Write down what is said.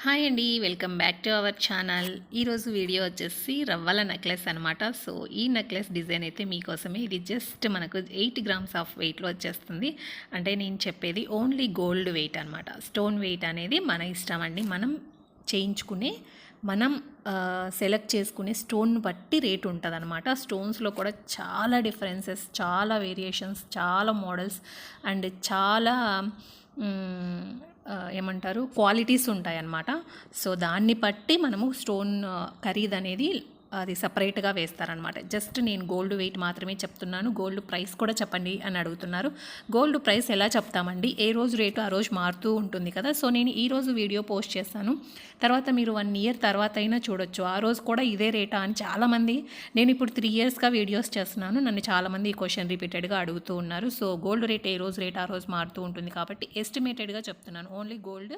Hi అండి, welcome back to our channel. ఈరోజు video వచ్చేసి రవ్వల నెక్లెస్ అనమాట. సో ఈ నెక్లెస్ డిజైన్ అయితే మీకోసమే. ఇది జస్ట్ మనకు 8 గ్రామ్స్ ఆఫ్ వెయిట్లో వచ్చేస్తుంది. అంటే నేను చెప్పేది ఓన్లీ గోల్డ్ వెయిట్ అనమాట. స్టోన్ వెయిట్ అనేది మన ఇష్టం అండి. మనం సెలెక్ట్ చేసుకునే స్టోన్ బట్టి రేట్ ఉంటుంది అనమాట. స్టోన్స్లో కూడా చాలా డిఫరెన్సెస్, చాలా వేరియేషన్స్, చాలా మోడల్స్ అండ్ చాలా ఏమంటారు క్వాలిటీస్ ఉంటాయన్నమాట. సో దాన్ని బట్టి మనము స్టోన్ ఖరీదు అనేది అది సపరేట్గా వేస్తారనమాట. జస్ట్ నేను గోల్డ్ వెయిట్ మాత్రమే చెప్తున్నాను. గోల్డ్ ప్రైస్ కూడా చెప్పండి అని అడుగుతున్నారు. గోల్డ్ ప్రైస్ ఎలా చెప్తామండి, ఏ రోజు రేటు ఆ రోజు మారుతూ ఉంటుంది కదా. సో నేను ఈరోజు వీడియో పోస్ట్ చేస్తాను, తర్వాత మీరు 1 ఇయర్ తర్వాత అయినా చూడొచ్చు ఆ రోజు కూడా ఇదే రేటా అని. చాలామంది, నేను ఇప్పుడు 3 ఇయర్స్గా వీడియోస్ చేస్తున్నాను, నన్ను చాలామంది ఈ క్వశ్చన్ రిపీటెడ్గా అడుగుతూ ఉన్నారు. సో గోల్డ్ రేట్ ఏ రోజు రేట్ ఆ రోజు మారుతూ ఉంటుంది కాబట్టి ఎస్టిమేటెడ్గా చెప్తున్నాను. Only gold